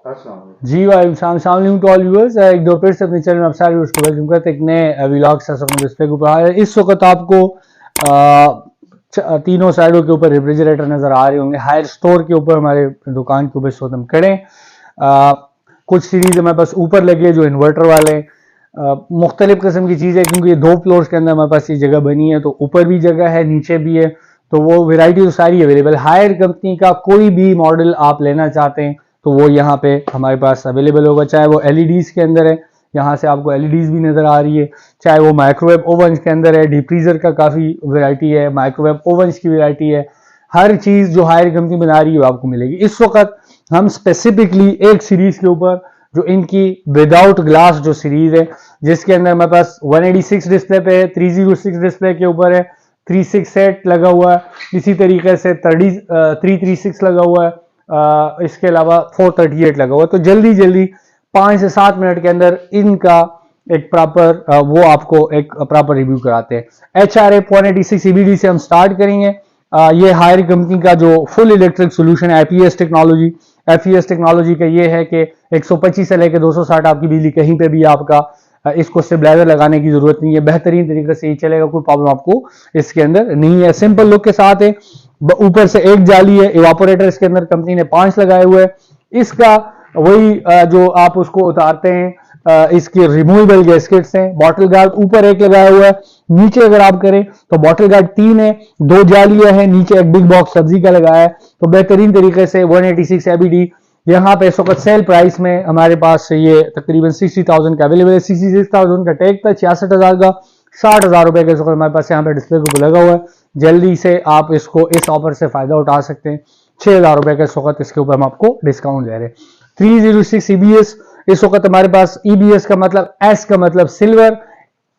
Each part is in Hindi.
जी वालेकुम सलाम टू ऑल व्यूअर्स। एक दो फिर से अपने चैनल में आप सारे व्यूअर्स को वेलकम करते हैं एक नए व्लॉग से अपने डिस्प्ले के ऊपर। इस वक्त आपको तीनों साइडों के ऊपर रेफ्रिजरेटर नजर आ रहे होंगे। हायर स्टोर के ऊपर हमारे दुकान के ऊपर इस वक्त हम खड़े हैं। कुछ सीरीज हमारे पास ऊपर लगे जो इन्वर्टर वाले मुख्तलिफ किस्म की चीज़ है, क्योंकि ये 2 फ्लोर्स के अंदर हमारे पास ये जगह बनी है, तो ऊपर भी जगह है नीचे भी है, तो वो वैरायटी तो सारी अवेलेबल। हायर कंपनी का कोई भी मॉडल आप लेना चाहते हैं तो वो यहाँ पे हमारे पास अवेलेबल होगा। चाहे वो एलईडीज के अंदर है, यहाँ से आपको एलईडीज भी नजर आ रही है, चाहे वो माइक्रोवेव ओवन के अंदर है, डीप फ्रीजर का काफ़ी वैरायटी है, माइक्रोवेव ओवन की वैरायटी है। हर चीज़ जो हायर कंपनी बना रही है वो आपको मिलेगी। इस वक्त हम स्पेसिफिकली एक सीरीज के ऊपर जो इनकी विदाउट ग्लास जो सीरीज है, जिसके अंदर हमारे पास 186 डिस्प्ले पे है, 306 डिस्प्ले के ऊपर है, 368 लगा हुआ है, इसी तरीके से 336 लगा हुआ है, इसके अलावा 438 लगा हुआ है। तो जल्दी जल्दी 5 से 7 मिनट के अंदर इनका एक प्रॉपर वो आपको एक प्रॉपर रिव्यू कराते हैं। HRA 186 EBD से हम स्टार्ट करेंगे। ये हायर कंपनी का जो फुल इलेक्ट्रिक सोल्यूशन है, FES टेक्नोलॉजी। FES टेक्नोलॉजी का ये है कि 125 से लेकर 260 आपकी बिजली कहीं पे भी आपका इसको स्टेबलाइजर लगाने की जरूरत नहीं है, बेहतरीन तरीके से ये चलेगा, कोई प्रॉब्लम आपको इसके अंदर नहीं है। सिंपल लुक के साथ है, ऊपर से एक जाली है, इवापोरेटर इसके अंदर कंपनी ने 5 लगाए हुए हैं। इसका वही जो आप उसको उतारते हैं, इसके रिमूवेबल गैस्केट्स हैं। बॉटल गार्ड ऊपर एक लगाया हुआ है, नीचे अगर आप करें तो बॉटल गार्ड 3 है, 2 जालियां हैं, नीचे एक बिग बॉक्स सब्जी का लगाया है। तो बेहतरीन तरीके से 186 EBD यहाँ पे इस वक्त सेल प्राइस में हमारे पास ये तकरीबन 60,000 का अवेलेबल है। 66,000 का टैग था, 66,000 का, 60,000 रुपए का इस वक्त हमारे पास यहाँ पे डिस्प्ले को लगा हुआ है। जल्दी से आप इसको इस ऑफर से फायदा उठा सकते हैं। 6,000 रुपए का इस वक्त इसके ऊपर हम आपको डिस्काउंट दे रहे हैं। 306 EBS इस वक्त हमारे पास, EBS का मतलब, S का मतलब सिल्वर,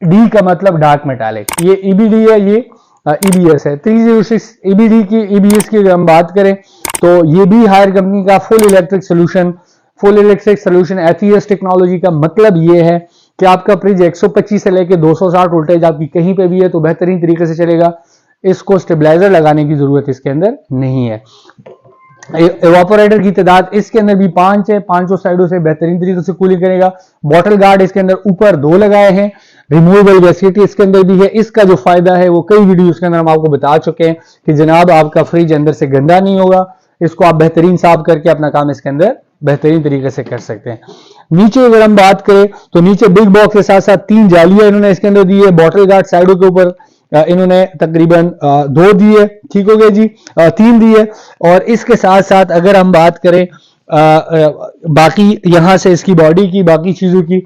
D का मतलब डार्क मेटालिक, ये EBD है, ये EBS है। 306 EBD की EBS की अगर हम बात करें तो ये भी हायर कंपनी का full electric solution. Full electric solution FES technology का मतलब ये है कि आपका फ्रिज 125 से लेकर 260 वोल्टेज आपकी कहीं पे भी है तो बेहतरीन तरीके से चलेगा। इसको स्टेबलाइजर लगाने की जरूरत इसके अंदर नहीं है। इवापोरेटर की तादाद इसके अंदर भी 5 है, 5 साइडों से बेहतरीन तरीके से कूलिंग करेगा। बॉटल गार्ड इसके अंदर ऊपर 2 लगाए हैं, रिमूवेबल गैस्केट इसके अंदर भी है। इसका जो फायदा है वो कई वीडियोस के अंदर हम आपको बता चुके हैं कि जनाब आपका फ्रिज अंदर से गंदा नहीं होगा, इसको आप बेहतरीन साफ करके अपना काम इसके अंदर बेहतरीन तरीके से कर सकते हैं। नीचे अगर हम बात करें तो नीचे बिग बॉक्स के साथ साथ 3 जालियां इन्होंने इसके अंदर दी है। बॉटल गार्ड साइडों के ऊपर इन्होंने तकरीबन 2 दिए, ठीक हो गया जी, 3 दिए। और इसके साथ साथ अगर हम बात करें बाकी यहां से इसकी बॉडी की बाकी चीजों की,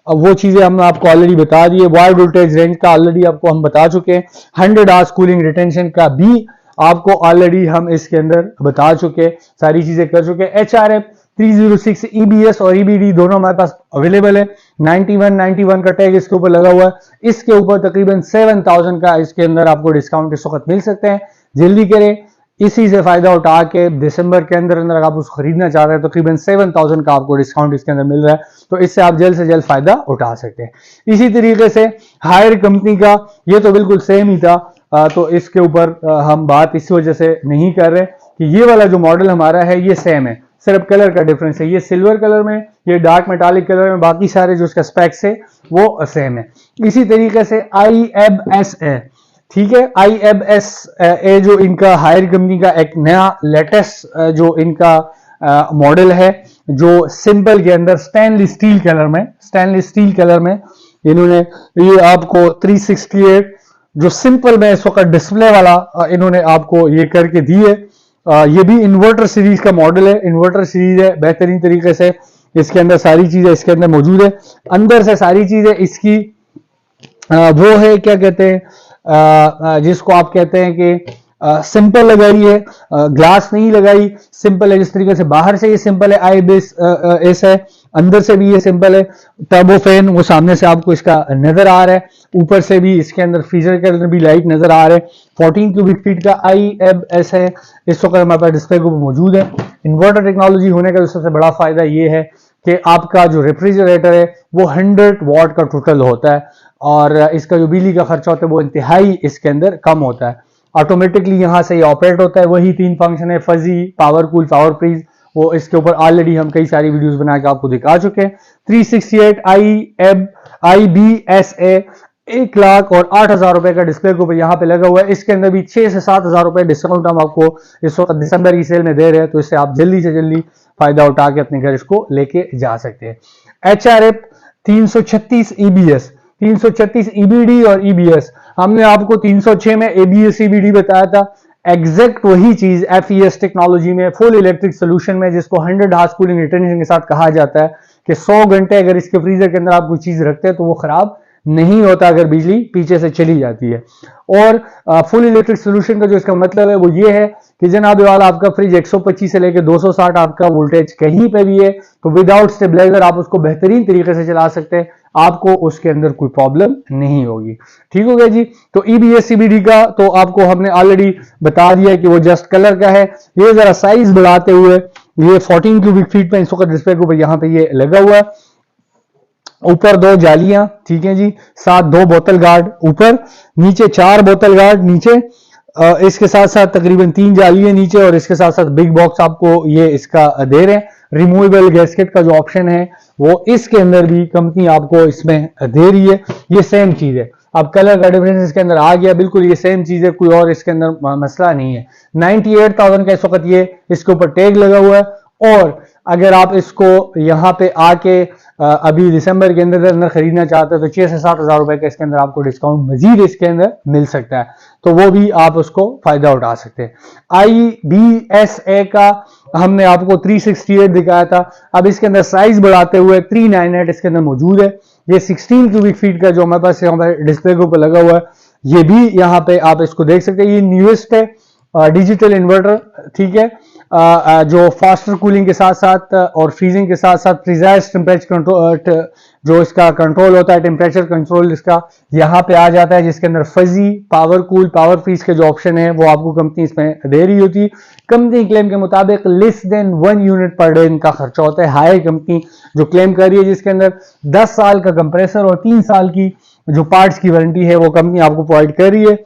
वो चीजें हम आपको ऑलरेडी बता दिए। वाइड वोल्टेज रेंज का ऑलरेडी आपको हम बता चुके हैं। 100 आवर्स कूलिंग रिटेंशन का भी आपको ऑलरेडी हम इसके अंदर बता चुके, सारी चीजें कर चुके। HRF 306 EBS और EBD दोनों हमारे पास अवेलेबल है। 91 का टैग इसके ऊपर लगा हुआ है। इसके ऊपर तकरीबन 7,000 का इसके अंदर आपको डिस्काउंट इस वक्त मिल सकते हैं। जल्दी करें, इसी से फायदा उठा के दिसंबर के अंदर अंदर आप उसको खरीदना चाह रहे हैं तो तकरीबन 7,000 का आपको डिस्काउंट इसके अंदर मिल रहा है, तो इससे आप जल्द से जल्द फायदा उठा सकते हैं। इसी तरीके से हायर कंपनी का ये तो बिल्कुल सेम ही था, तो इसके ऊपर हम बात इसी वजह से नहीं कर रहे कि ये वाला जो मॉडल हमारा है ये सेम है, सिर्फ कलर का डिफरेंस है। ये सिल्वर कलर में, ये डार्क मेटालिक कलर में, बाकी सारे जो इसका स्पेक्स है वो सेम है। इसी तरीके से IFS है, ठीक है। IFS ए जो इनका हायर कंपनी का एक नया लेटेस्ट जो इनका मॉडल है, जो सिंपल के अंदर स्टेनलेस स्टील कलर में इन्होंने ये आपको 368 जो सिंपल में इस वक्त डिस्प्ले वाला इन्होंने आपको ये करके दी है। ये भी इन्वर्टर सीरीज का मॉडल है, इन्वर्टर सीरीज है। बेहतरीन तरीके से इसके अंदर सारी चीजें इसके अंदर मौजूद है। अंदर से सारी चीजें इसकी वो है, क्या कहते हैं, जिसको आप कहते हैं कि सिंपल लगाई है, ग्लास नहीं लगाई, सिंपल है। जिस तरीके से बाहर से ये सिंपल है, IFS है, अंदर से भी ये सिंपल है। टर्बो फैन वो सामने से आपको इसका नजर आ रहा है, ऊपर से भी इसके अंदर फ्रीजर के अंदर भी लाइट नजर आ रहा है। 14 क्यूबिक फीट का IFS है, इस वक्त हमारे पास डिस्प्ले को मौजूद है। इन्वर्टर टेक्नोलॉजी होने का सबसे बड़ा फायदा ये है कि आपका जो रेफ्रिजरेटर है वो 100 वॉट का टोटल होता है और इसका जो बिजली का खर्चा होता है वो इंतहाई इसके अंदर कम होता है। ऑटोमेटिकली यहां से ये ऑपरेट होता है। वही 3 फंक्शन है, fuzzy, power cool, power freeze वो इसके ऊपर ऑलरेडी हम कई सारी वीडियोस बना के आपको दिखा चुके हैं। 368 IBSA 1,08,000 रुपए का डिस्प्ले के ऊपर यहाँ पे लगा हुआ है। इसके अंदर भी 6 से 7,000 रुपए डिस्काउंट हम आपको इस वक्त दिसंबर की सेल में दे रहे हैं, तो इससे आप जल्दी से जल्दी फायदा उठा के अपने घर इसको लेके जा सकते हैं। HRF 336 EBS, 336 EBD और EBS, हमने आपको 306 में ABS EBD बताया था। एग्जैक्ट वही चीज FES टेक्नोलॉजी में फुल इलेक्ट्रिक सोल्यूशन में, जिसको 100 हार्स कूलिंग रिटेंशन के साथ कहा जाता है कि 100 घंटे अगर इसके फ्रीजर के अंदर आप कोई चीज रखते हैं तो वो खराब नहीं होता अगर बिजली पीछे से चली जाती है। और फुल इलेक्ट्रिक सोल्यूशन का जो इसका मतलब है वो ये है कि जनाब वाला आपका फ्रिज 125 से लेकर 260 आपका वोल्टेज कहीं पे भी है तो विदाउट स्टेबलाइजर आप उसको बेहतरीन तरीके से चला सकते हैं, आपको उसके अंदर कोई प्रॉब्लम नहीं होगी। ठीक हो गया जी। तो EBS CBD का तो आपको हमने ऑलरेडी बता दिया कि वो जस्ट कलर का है। ये जरा साइज बढ़ाते हुए ये 14 क्यूबिक फीट पे इस वक्त डिस्प्ले के ऊपर यहाँ पे ये लगा हुआ है। ऊपर 2 जालियां, ठीक है जी, साथ 2 बोतल गार्ड ऊपर, नीचे 4 बोतल गार्ड नीचे, इसके साथ साथ तकरीबन 3 जालियां नीचे और इसके साथ साथ बिग बॉक्स आपको ये इसका दे रहे हैं। रिमूवेबल गैस्केट का जो ऑप्शन है वो इसके अंदर भी कंपनी आपको इसमें दे रही है। ये सेम चीज है, अब कलर का डिफरेंस इसके अंदर आ गया, बिल्कुल ये सेम चीज है, कोई और इसके अंदर मसला नहीं है। 98,000 का इस वक्त ये इसके ऊपर टैग लगा हुआ है। और अगर आप इसको यहाँ पे आके अभी दिसंबर के अंदर खरीदना चाहते हैं तो 6 से 7,000 रुपए का इसके अंदर आपको डिस्काउंट मजीद इसके अंदर मिल सकता है, तो वो भी आप उसको फायदा उठा सकते हैं। IBSA का हमने आपको 368 दिखाया था, अब इसके अंदर साइज बढ़ाते हुए 398 इसके अंदर मौजूद है। ये 16 क्यूबिक फीट का जो हमारे पास यहाँ पर डिस्प्ले के ऊपर लगा हुआ है, ये भी यहाँ पे आप इसको देख सकते हैं। ये न्यूएस्ट है डिजिटल इन्वर्टर, ठीक है, जो फास्टर कूलिंग के साथ साथ और फ्रीजिंग के साथ साथ प्रिसाइज टेम्परेचर कंट्रोल, जो इसका कंट्रोल होता है टेम्परेचर कंट्रोल इसका यहाँ पे आ जाता है, जिसके अंदर fuzzy power cool power freeze के जो ऑप्शन है वो आपको कंपनी इसमें दे रही होती है। कंपनी क्लेम के मुताबिक less than 1 unit per day इनका खर्चा होता है। हाई कंपनी जो क्लेम कर रही है, जिसके अंदर 10 साल का कंप्रेसर और 3 साल की जो पार्ट्स की वारंटी है वो कंपनी आपको प्रोवाइड कर रही है।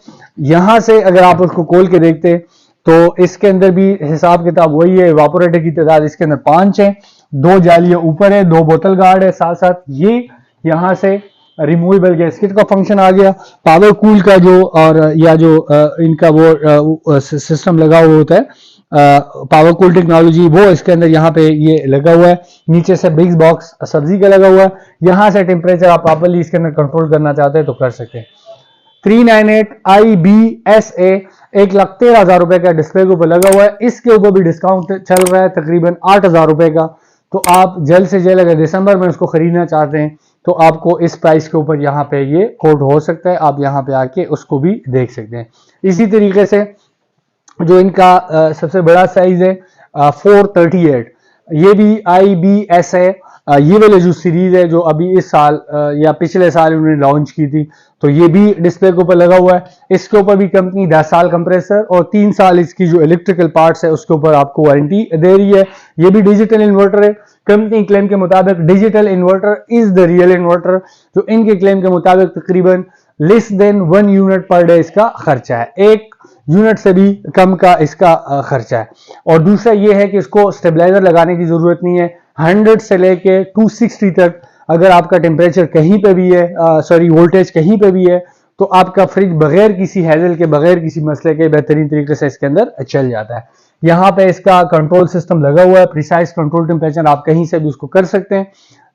यहां से अगर आप उसको खोल के देखते हैं तो इसके अंदर भी हिसाब किताब वही है। इवापोरेटर की तादाद इसके अंदर 5 है, 2 जालियां ऊपर है, 2 बोतल गार्ड है, साथ साथ ये यहां से रिमूवेबल गैस्केट का फंक्शन आ गया। पावर कूल का जो और या जो इनका वो सिस्टम लगा हुआ होता है पावर कूल टेक्नोलॉजी, वो इसके अंदर यहाँ पे ये लगा हुआ है। नीचे से बिग बॉक्स सब्जी का लगा हुआ है, यहां से टेम्परेचर आप प्रॉपर्ली इसके अंदर कंट्रोल करना चाहते हैं तो कर सकते हैं। 398 IBSA 1,13,000 रुपए का डिस्प्ले के ऊपर लगा हुआ है। इसके ऊपर भी डिस्काउंट चल रहा है तकरीबन 8,000 रुपए का, तो आप जल्द से जल्द अगर दिसंबर में उसको खरीदना चाहते हैं तो आपको इस प्राइस के ऊपर यहाँ पे ये कोड हो सकता है, आप यहाँ पे आके उसको भी देख सकते हैं। इसी तरीके से जो इनका सबसे बड़ा साइज है 438, ये भी IBSA ये वाले जो सीरीज है जो अभी इस साल या पिछले साल उन्होंने लॉन्च की थी, तो ये भी डिस्प्ले के ऊपर लगा हुआ है। इसके ऊपर भी कंपनी 10 साल कंप्रेसर और 3 साल इसकी जो इलेक्ट्रिकल पार्ट्स है उसके ऊपर आपको वारंटी दे रही है। ये भी डिजिटल इन्वर्टर है। कंपनी क्लेम के मुताबिक digital inverter is the real inverter, जो इनके क्लेम के मुताबिक तकरीबन less than 1 unit per day इसका खर्चा है, 1 यूनिट से भी कम का इसका खर्चा है। और दूसरा ये है कि इसको स्टेबलाइजर लगाने की जरूरत नहीं है। 100 से लेके 260 तक अगर आपका टेम्परेचर कहीं पे भी है, सॉरी वोल्टेज कहीं पे भी है, तो आपका फ्रिज बगैर किसी हैजल के बगैर किसी मसले के बेहतरीन तरीके से इसके अंदर चल जाता है। यहाँ पे इसका कंट्रोल सिस्टम लगा हुआ है, प्रिसाइज कंट्रोल टेम्परेचर आप कहीं से भी उसको कर सकते हैं।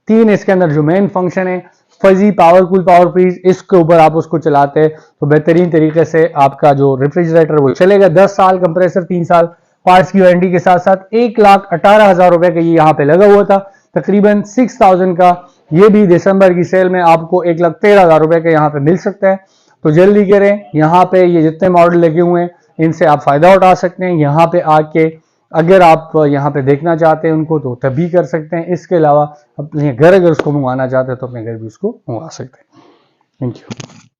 3 इसके अंदर जो मेन फंक्शन है fuzzy power cool power freeze, इसके ऊपर आप उसको चलाते हैं तो बेहतरीन तरीके से आपका जो रेफ्रिजरेटर वो चलेगा। 10 साल कंप्रेसर, 3 साल पार्ट्स की वारंटी के साथ साथ 1,18,000 रुपए का ये यहाँ पे लगा हुआ था, तकरीबन 6,000 का ये भी दिसंबर की सेल में आपको 1,13,000 रुपए का यहाँ पे मिल सकता है। तो जल्दी करें, यहाँ पे ये जितने मॉडल लगे हुए हैं इनसे आप फायदा उठा सकते हैं। यहाँ पे आके अगर आप यहाँ पे देखना चाहते हैं उनको तो तभी कर सकते हैं। इसके अलावा अपने घर अगर उसको मंगवाना चाहते हैं तो अपने घर भी उसको मंगवा सकते हैं। Thank you.